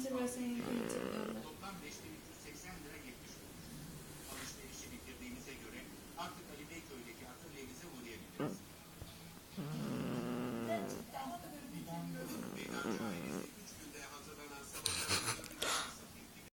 seversen yönetim gönder. Toplam 5380 lira gitmiş olur. Alışverişi bitirdiğimize göre artık Ali Beyköy'deki atölyemize uğrayabiliriz. Gerçekten. Meydancı ailesi